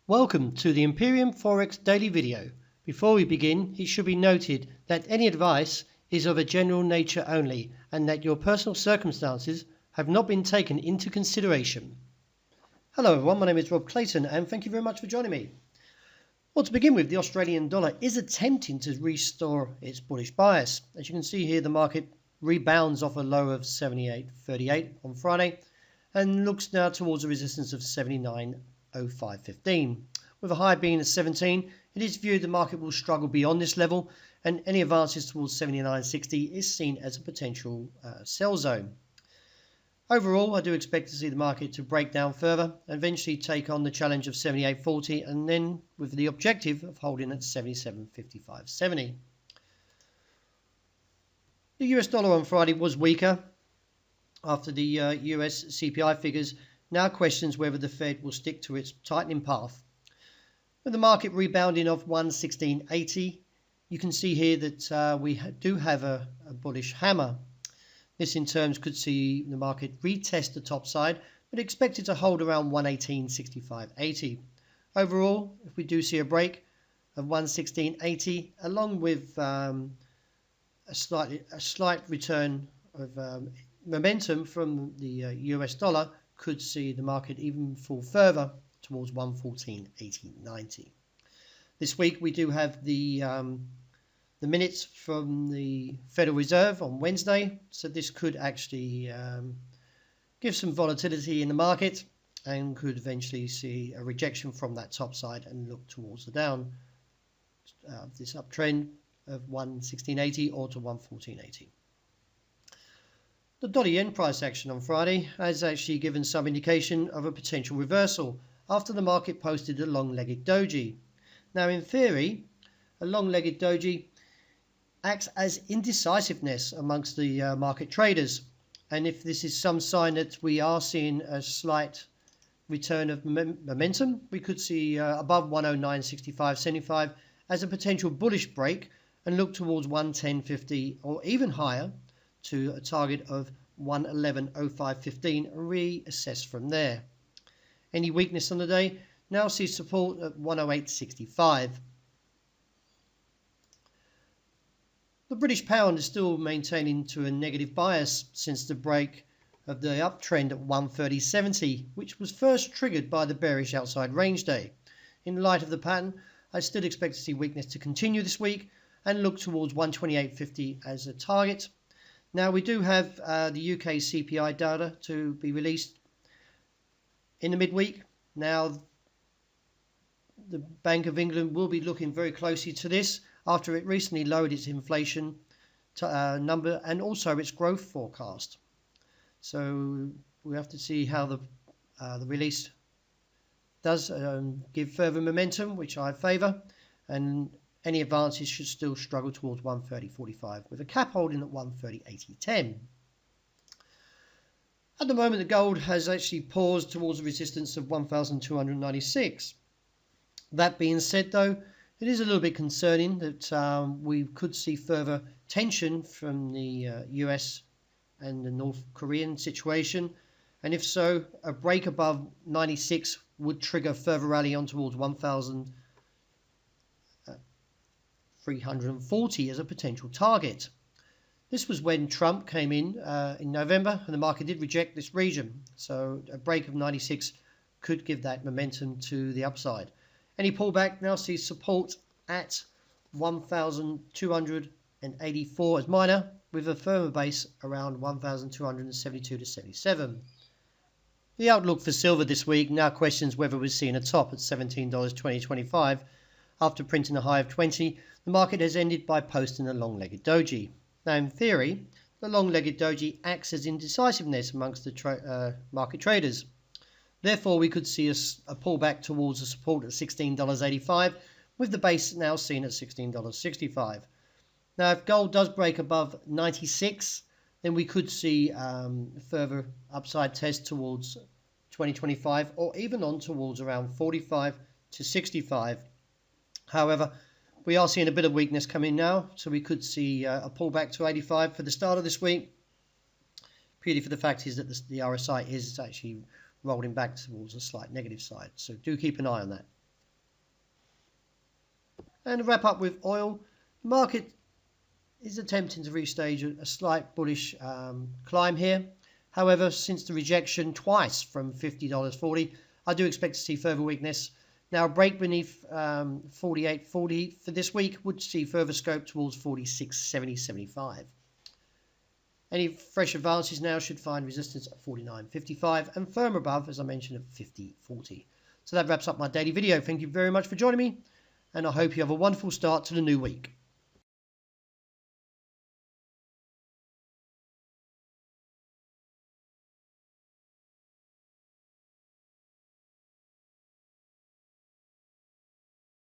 Welcome to the Imperium Forex daily video. Before we begin, it should be noted that any advice is of a general nature only and that your personal circumstances have not been taken into consideration. Hello everyone, my name is Rob Clayton and thank you very much for joining me. Well, to begin with, the Australian dollar is attempting to restore its bullish bias. As you can see here, the market rebounds off a low of 78.38 on Friday and looks now towards a resistance of 79.0515. With a high being at 17, it is viewed the market will struggle beyond this level, and any advances towards 79.60 is seen as a potential sell zone. Overall, I do expect to see the market to break down further and eventually take on the challenge of 78.40, and then with the objective of holding at 77.5570. The US dollar on Friday was weaker after the US CPI figures now questions whether the Fed will stick to its tightening path. With the market rebounding off 116.80, you can see here that we do have a bullish hammer. This in terms could see the market retest the top side, but expected to hold around 118.6580. Overall, if we do see a break of 116.80, along with a slight return of momentum from the US dollar, could see the market even fall further towards 114.8090. This week we do have the minutes from the Federal Reserve on Wednesday, so this could actually give some volatility in the market and could eventually see a rejection from that top side and look towards the down this uptrend of 116.80 or to 114.80. The dollar yen price action on Friday has actually given some indication of a potential reversal after the market posted a long-legged doji. Now in theory, a long-legged doji acts as indecisiveness amongst the market traders, and if this is some sign that we are seeing a slight return of momentum, we could see above 109.6575 as a potential bullish break and look towards 110.50 or even higher to a target of 111.0515 and reassess from there. Any weakness on the day now sees support at 108.65. The British pound is still maintaining to a negative bias since the break of the uptrend at 130.70, which was first triggered by the bearish outside range day. In light of the pattern, I still expect to see weakness to continue this week and look towards 128.50 as a target. Now we do have the UK CPI data to be released in the midweek. Now the Bank of England will be looking very closely to this after it recently lowered its inflation number and also its growth forecast. So we have to see how the release does give further momentum, which I favour, and any advances should still struggle towards 130.45 with a cap holding at 130.8010. At the moment, the gold has actually paused towards a resistance of 1,296. That being said, though, it is a little bit concerning that we could see further tension from the US and the North Korean situation, and if so, a break above 96 would trigger further rally on towards 1,340 as a potential target. This was when Trump came in November, and the market did reject this region, so a break of 96 could give that momentum to the upside. Any pullback now sees support at 1,284 as minor, with a firmer base around 1,272 to 77. The outlook for silver this week now questions whether we're seeing a top at $17.2025. After printing a high of 20, the market has ended by posting a long-legged doji. Now in theory, the long-legged doji acts as indecisiveness amongst the market traders. Therefore, we could see a pullback towards a support at $16.85, with the base now seen at $16.65. Now, if gold does break above 96, then we could see a further upside test towards 2025, or even on towards around 45 to 65. However, we are seeing a bit of weakness coming now, so we could see a pullback to 85 for the start of this week. Purely for the fact is that the RSI is actually rolling back towards a slight negative side, so do keep an eye on that. And to wrap up with oil, the market is attempting to restage a slight bullish climb here. However, since the rejection twice from $50.40, I do expect to see further weakness. Now, a break beneath 48.40 for this week would see further scope towards 46.70.75. Any fresh advances now should find resistance at 49.55 and firm above, as I mentioned, at 50.40. So that wraps up my daily video. Thank you very much for joining me, and I hope you have a wonderful start to the new week.